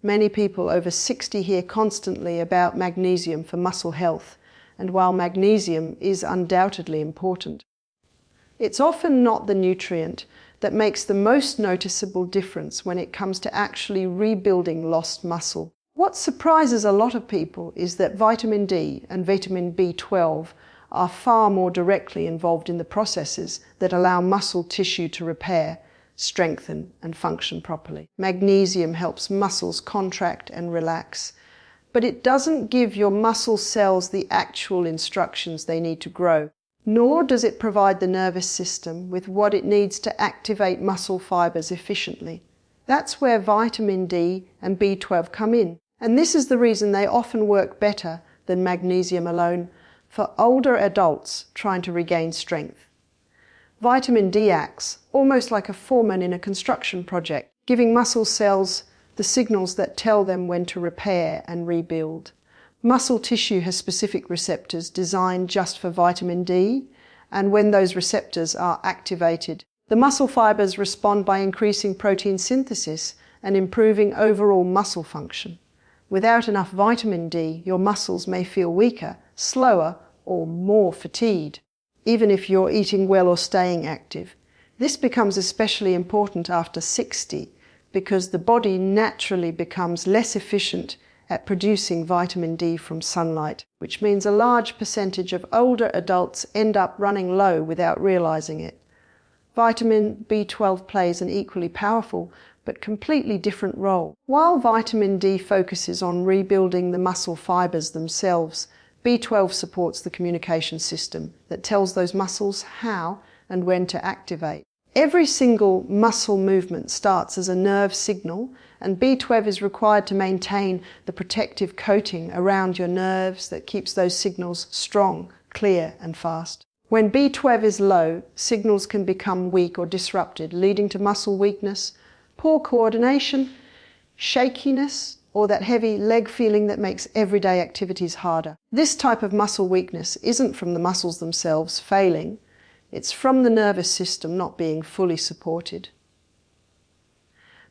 Many people over 60 hear constantly about magnesium for muscle health, and while magnesium is undoubtedly important, it's often not the nutrient that makes the most noticeable difference when it comes to actually rebuilding lost muscle. What surprises a lot of people is that vitamin D and vitamin B12 are far more directly involved in the processes that allow muscle tissue to repair, strengthen and function properly. Magnesium helps muscles contract and relax, but it doesn't give your muscle cells the actual instructions they need to grow, nor does it provide the nervous system with what it needs to activate muscle fibers efficiently. That's where vitamin D and B12 come in, and this is the reason they often work better than magnesium alone for older adults trying to regain strength. Vitamin D acts almost like a foreman in a construction project, giving muscle cells the signals that tell them when to repair and rebuild. Muscle tissue has specific receptors designed just for vitamin D, and when those receptors are activated, the muscle fibers respond by increasing protein synthesis and improving overall muscle function. Without enough vitamin D, your muscles may feel weaker, slower, or more fatigued, even if you're eating well or staying active. This becomes especially important after 60 because the body naturally becomes less efficient at producing vitamin D from sunlight, which means a large percentage of older adults end up running low without realizing it. Vitamin B12 plays an equally powerful but completely different role. While vitamin D focuses on rebuilding the muscle fibers themselves, B12 supports the communication system that tells those muscles how and when to activate. Every single muscle movement starts as a nerve signal, and B12 is required to maintain the protective coating around your nerves that keeps those signals strong, clear and fast. When B12 is low, signals can become weak or disrupted, leading to muscle weakness, poor coordination, shakiness, or that heavy leg feeling that makes everyday activities harder. This type of muscle weakness isn't from the muscles themselves failing, it's from the nervous system not being fully supported.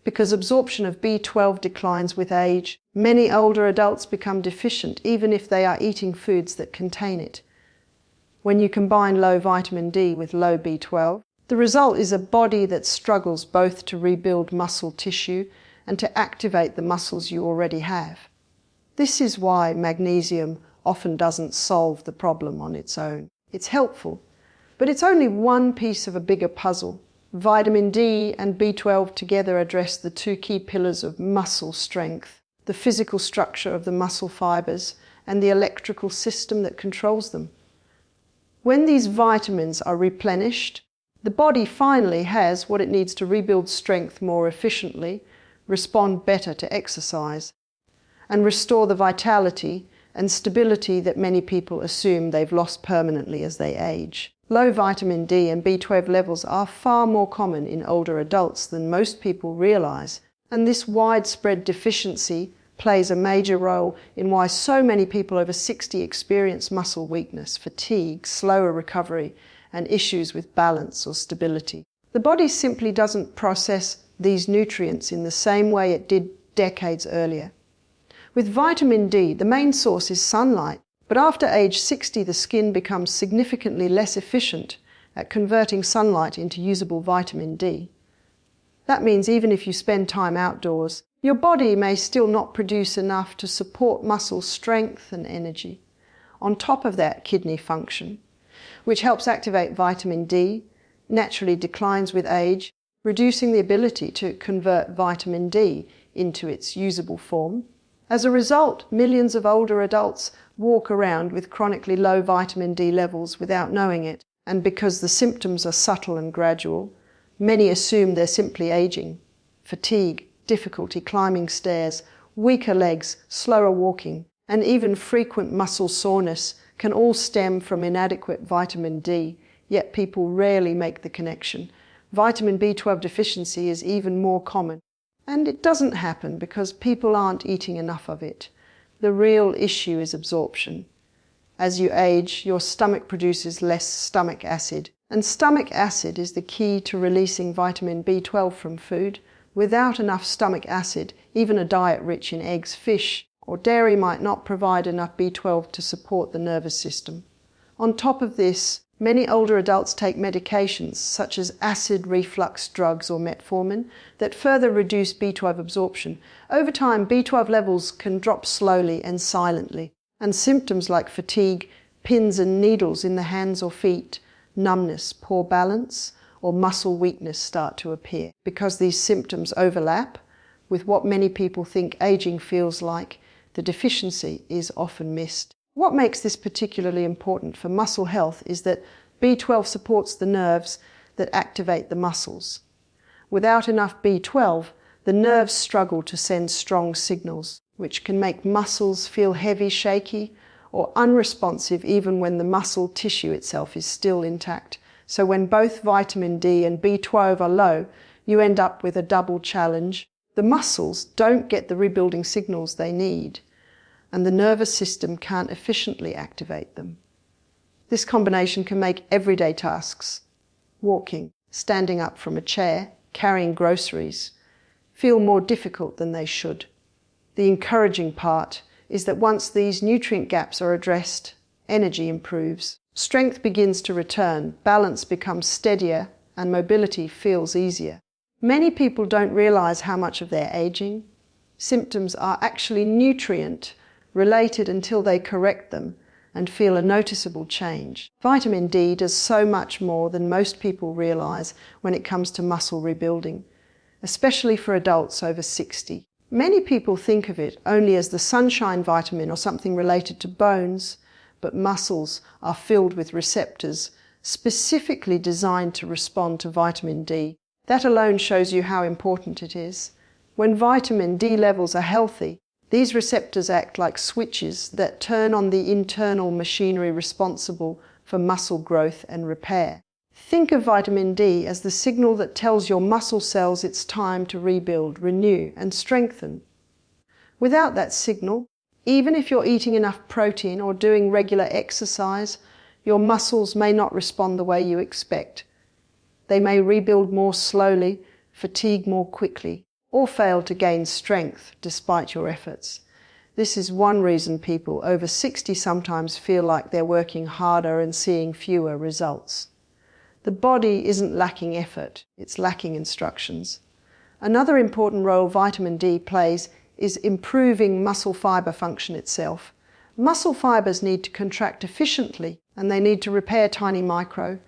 Because absorption of B12 declines with age, many older adults become deficient even if they are eating foods that contain it. When you combine low vitamin D with low B12, the result is a body that struggles both to rebuild muscle tissue and to activate the muscles you already have. This is why magnesium often doesn't solve the problem on its own. It's helpful, but it's only one piece of a bigger puzzle. Vitamin D and B12 together address the two key pillars of muscle strength, the physical structure of the muscle fibers and the electrical system that controls them. When these vitamins are replenished, the body finally has what it needs to rebuild strength more efficiently, respond better to exercise, and restore the vitality and stability that many people assume they've lost permanently as they age. Low vitamin D and B12 levels are far more common in older adults than most people realize, and this widespread deficiency plays a major role in why so many people over 60 experience muscle weakness, fatigue, slower recovery, and issues with balance or stability. The body simply doesn't process these nutrients in the same way it did decades earlier. With vitamin D, the main source is sunlight, but after age 60 the skin becomes significantly less efficient at converting sunlight into usable vitamin D. That means even if you spend time outdoors, your body may still not produce enough to support muscle strength and energy. On top of that, kidney function, which helps activate vitamin D, naturally declines with age, reducing the ability to convert vitamin D into its usable form. As a result, millions of older adults walk around with chronically low vitamin D levels without knowing it, and because the symptoms are subtle and gradual, many assume they're simply aging. Fatigue, difficulty climbing stairs, weaker legs, slower walking, and even frequent muscle soreness can all stem from inadequate vitamin D, yet people rarely make the connection. Vitamin B12 deficiency is even more common. And it doesn't happen because people aren't eating enough of it. The real issue is absorption. As you age, your stomach produces less stomach acid, and stomach acid is the key to releasing vitamin B12 from food, Without enough stomach acid, even a diet rich in eggs, fish, or dairy might not provide enough B12 to support the nervous system. On top of this, many older adults take medications such as acid reflux drugs or metformin that further reduce B12 absorption. Over time, B12 levels can drop slowly and silently, and symptoms like fatigue, pins and needles in the hands or feet, numbness, poor balance, or muscle weakness start to appear. Because these symptoms overlap with what many people think aging feels like, the deficiency is often missed. What makes this particularly important for muscle health is that B12 supports the nerves that activate the muscles. Without enough B12, the nerves struggle to send strong signals, which can make muscles feel heavy, shaky, or unresponsive even when the muscle tissue itself is still intact. So when both vitamin D and B12 are low, you end up with a double challenge. The muscles don't get the rebuilding signals they need, and the nervous system can't efficiently activate them. This combination can make everyday tasks, walking, standing up from a chair, carrying groceries, feel more difficult than they should. The encouraging part is that once these nutrient gaps are addressed, energy improves, strength begins to return, balance becomes steadier, and mobility feels easier. Many people don't realize how much of their aging symptoms are actually nutrient related until they correct them and feel a noticeable change. Vitamin D does so much more than most people realize when it comes to muscle rebuilding, especially for adults over 60. Many people think of it only as the sunshine vitamin or something related to bones, but muscles are filled with receptors specifically designed to respond to vitamin D. That alone shows you how important it is. When vitamin D levels are healthy, these receptors act like switches that turn on the internal machinery responsible for muscle growth and repair. Think of vitamin D as the signal that tells your muscle cells it's time to rebuild, renew, and strengthen. Without that signal, even if you're eating enough protein or doing regular exercise, your muscles may not respond the way you expect. They may rebuild more slowly, fatigue more quickly, or fail to gain strength despite your efforts. This is one reason people over 60 sometimes feel like they're working harder and seeing fewer results. The body isn't lacking effort, it's lacking instructions. Another important role vitamin D plays is improving muscle fiber function itself. Muscle fibers need to contract efficiently, and they need to repair tiny micro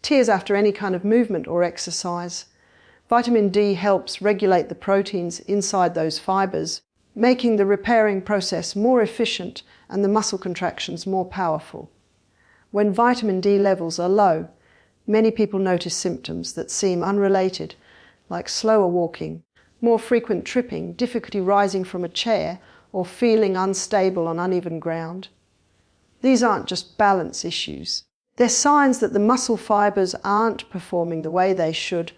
tears after any kind of movement or exercise. Vitamin D helps regulate the proteins inside those fibers, making the repairing process more efficient and the muscle contractions more powerful. When vitamin D levels are low, many people notice symptoms that seem unrelated, like slower walking, more frequent tripping, difficulty rising from a chair, or feeling unstable on uneven ground. These aren't just balance issues. They're signs that the muscle fibers aren't performing the way they should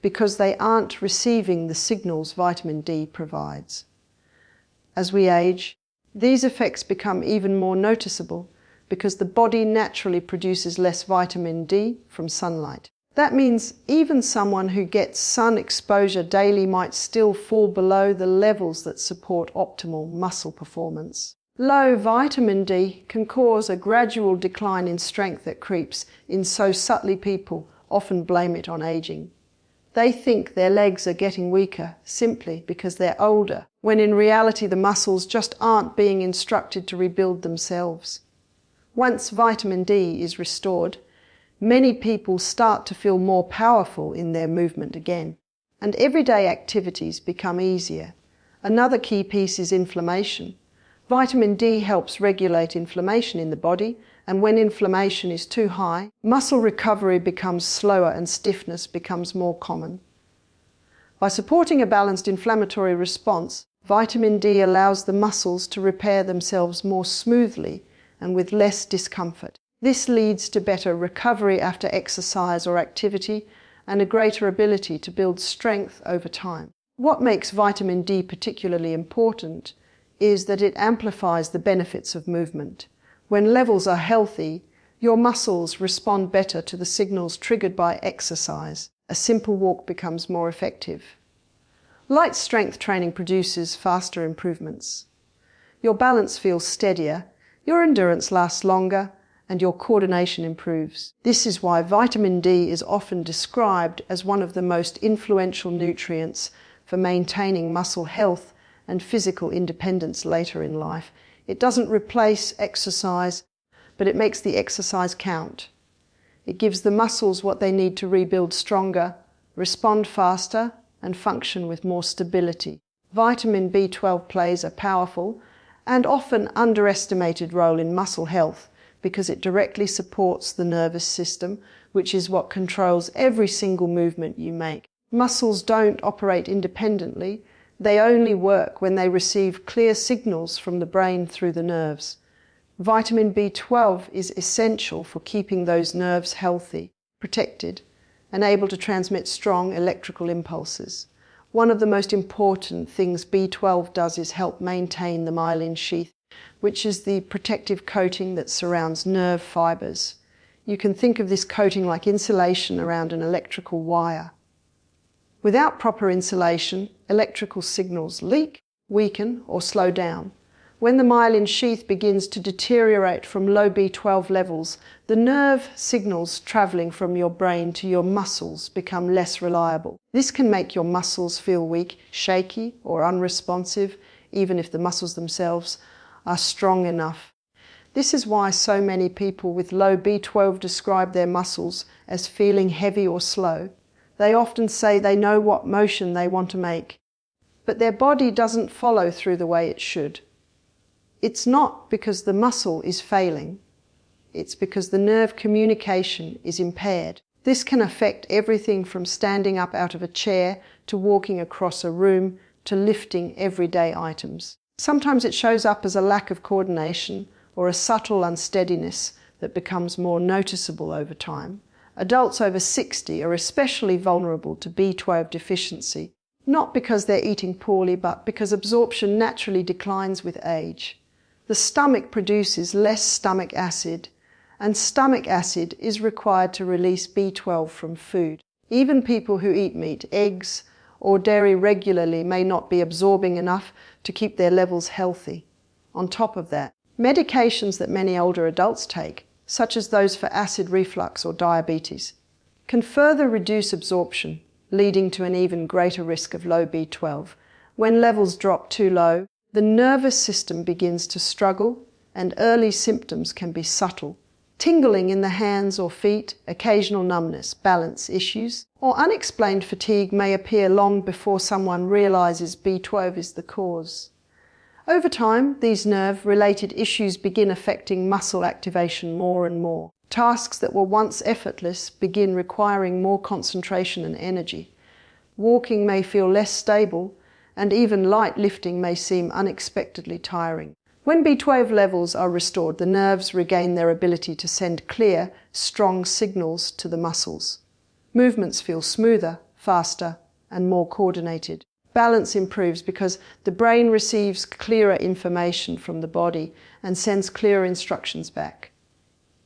because they aren't receiving the signals vitamin D provides. As we age, these effects become even more noticeable because the body naturally produces less vitamin D from sunlight. That means even someone who gets sun exposure daily might still fall below the levels that support optimal muscle performance. Low vitamin D can cause a gradual decline in strength that creeps in so subtly people often blame it on aging. They think their legs are getting weaker simply because they're older, when in reality the muscles just aren't being instructed to rebuild themselves. Once vitamin D is restored, many people start to feel more powerful in their movement again, and everyday activities become easier. Another key piece is inflammation. Vitamin D helps regulate inflammation in the body, and when inflammation is too high, muscle recovery becomes slower and stiffness becomes more common. By supporting a balanced inflammatory response, vitamin D allows the muscles to repair themselves more smoothly and with less discomfort. This leads to better recovery after exercise or activity and a greater ability to build strength over time. What makes vitamin D particularly important is that it amplifies the benefits of movement. When levels are healthy, your muscles respond better to the signals triggered by exercise. A simple walk becomes more effective. Light strength training produces faster improvements. Your balance feels steadier, your endurance lasts longer, and your coordination improves. This is why vitamin D is often described as one of the most influential nutrients for maintaining muscle health and physical independence later in life. It doesn't replace exercise, but it makes the exercise count. It gives the muscles what they need to rebuild stronger, respond faster, and function with more stability. Vitamin B12 plays a powerful and often underestimated role in muscle health because it directly supports the nervous system, which is what controls every single movement you make. Muscles don't operate independently. They only work when they receive clear signals from the brain through the nerves. Vitamin B12 is essential for keeping those nerves healthy, protected, and able to transmit strong electrical impulses. One of the most important things B12 does is help maintain the myelin sheath, which is the protective coating that surrounds nerve fibers. You can think of this coating like insulation around an electrical wire. Without proper insulation, electrical signals leak, weaken, or slow down. When the myelin sheath begins to deteriorate from low B12 levels, the nerve signals traveling from your brain to your muscles become less reliable. This can make your muscles feel weak, shaky, or unresponsive, even if the muscles themselves are strong enough. This is why so many people with low B12 describe their muscles as feeling heavy or slow. They often say they know what motion they want to make, but their body doesn't follow through the way it should. It's not because the muscle is failing. It's because the nerve communication is impaired. This can affect everything from standing up out of a chair to walking across a room to lifting everyday items. Sometimes it shows up as a lack of coordination or a subtle unsteadiness that becomes more noticeable over time. Adults over 60 are especially vulnerable to B12 deficiency, not because they're eating poorly, but because absorption naturally declines with age. The stomach produces less stomach acid, and stomach acid is required to release B12 from food. Even people who eat meat, eggs, or dairy regularly may not be absorbing enough to keep their levels healthy. On top of that, medications that many older adults take, such as those for acid reflux or diabetes, can further reduce absorption, leading to an even greater risk of low B12. When levels drop too low, the nervous system begins to struggle, and early symptoms can be subtle. Tingling in the hands or feet, occasional numbness, balance issues, or unexplained fatigue may appear long before someone realizes B12 is the cause. Over time, these nerve-related issues begin affecting muscle activation more and more. Tasks that were once effortless begin requiring more concentration and energy. Walking may feel less stable, and even light lifting may seem unexpectedly tiring. When B12 levels are restored, the nerves regain their ability to send clear, strong signals to the muscles. Movements feel smoother, faster, and more coordinated. Balance improves because the brain receives clearer information from the body and sends clearer instructions back.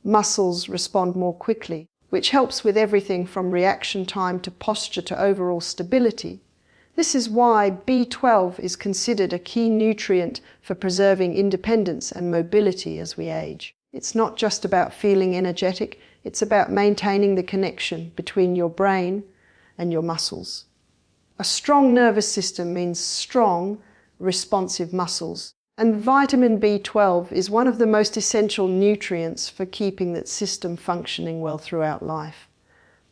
Muscles respond more quickly, which helps with everything from reaction time to posture to overall stability. This is why B12 is considered a key nutrient for preserving independence and mobility as we age. It's not just about feeling energetic, it's about maintaining the connection between your brain and your muscles. A strong nervous system means strong, responsive muscles. And vitamin B12 is one of the most essential nutrients for keeping that system functioning well throughout life.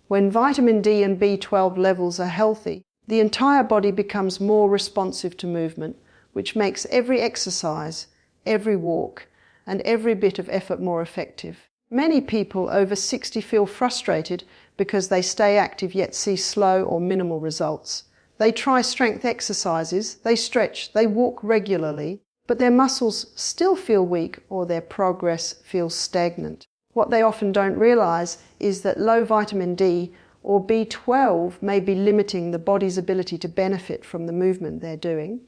When vitamin D and B12 levels are healthy, the entire body becomes more responsive to movement, which makes every exercise, every walk, and every bit of effort more effective. Many people over 60 feel frustrated because they stay active yet see slow or minimal results. They try strength exercises, they stretch, they walk regularly, but their muscles still feel weak or their progress feels stagnant. What they often don't realize is that low vitamin D or B12 may be limiting the body's ability to benefit from the movement they're doing.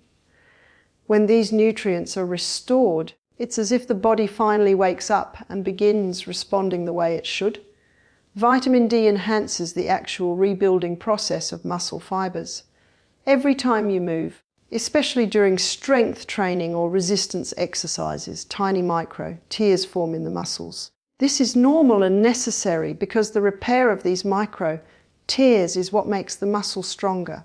When these nutrients are restored, it's as if the body finally wakes up and begins responding the way it should. Vitamin D enhances the actual rebuilding process of muscle fibers. Every time you move, especially during strength training or resistance exercises, tiny micro tears form in the muscles. This is normal and necessary because the repair of these micro tears is what makes the muscle stronger.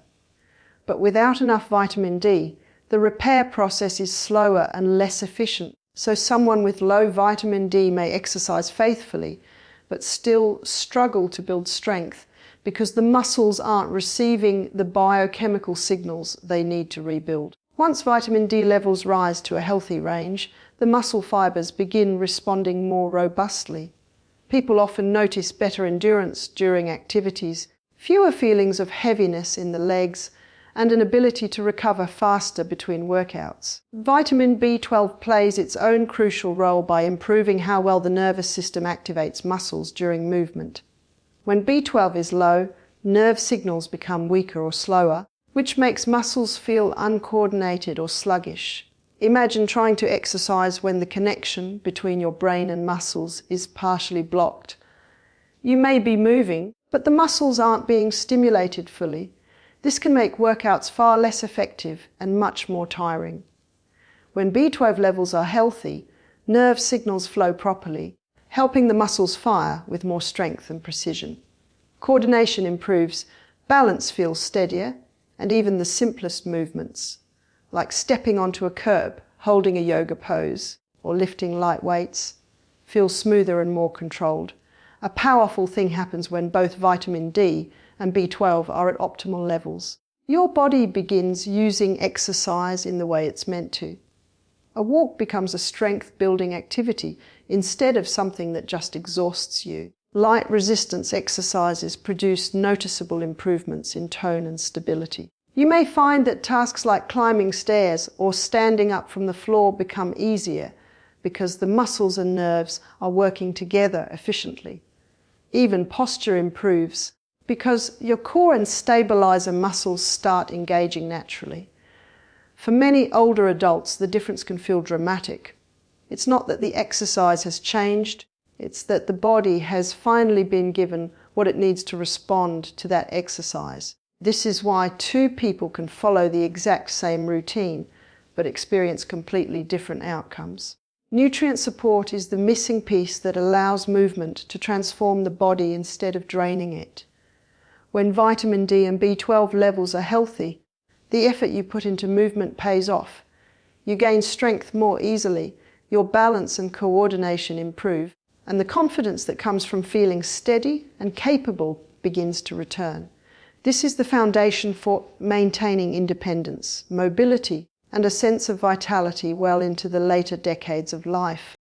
But without enough vitamin D, the repair process is slower and less efficient. So someone with low vitamin D may exercise faithfully, but still struggle to build strength because the muscles aren't receiving the biochemical signals they need to rebuild. Once vitamin D levels rise to a healthy range, the muscle fibers begin responding more robustly. People often notice better endurance during activities, fewer feelings of heaviness in the legs, and an ability to recover faster between workouts. Vitamin B12 plays its own crucial role by improving how well the nervous system activates muscles during movement. When B12 is low, nerve signals become weaker or slower, which makes muscles feel uncoordinated or sluggish. Imagine trying to exercise when the connection between your brain and muscles is partially blocked. You may be moving, but the muscles aren't being stimulated fully. This can make workouts far less effective and much more tiring. When B12 levels are healthy, nerve signals flow properly, helping the muscles fire with more strength and precision. Coordination improves, balance feels steadier, and even the simplest movements, like stepping onto a curb, holding a yoga pose, or lifting light weights, feel smoother and more controlled. A powerful thing happens when both vitamin D and B12 are at optimal levels. Your body begins using exercise in the way it's meant to. A walk becomes a strength-building activity instead of something that just exhausts you. Light resistance exercises produce noticeable improvements in tone and stability. You may find that tasks like climbing stairs or standing up from the floor become easier because the muscles and nerves are working together efficiently. Even posture improves because your core and stabilizer muscles start engaging naturally. For many older adults, the difference can feel dramatic. It's not that the exercise has changed, it's that the body has finally been given what it needs to respond to that exercise. This is why two people can follow the exact same routine, but experience completely different outcomes. Nutrient support is the missing piece that allows movement to transform the body instead of draining it. When vitamin D and B12 levels are healthy, the effort you put into movement pays off. You gain strength more easily, your balance and coordination improve, and the confidence that comes from feeling steady and capable begins to return. This is the foundation for maintaining independence, mobility, and a sense of vitality well into the later decades of life.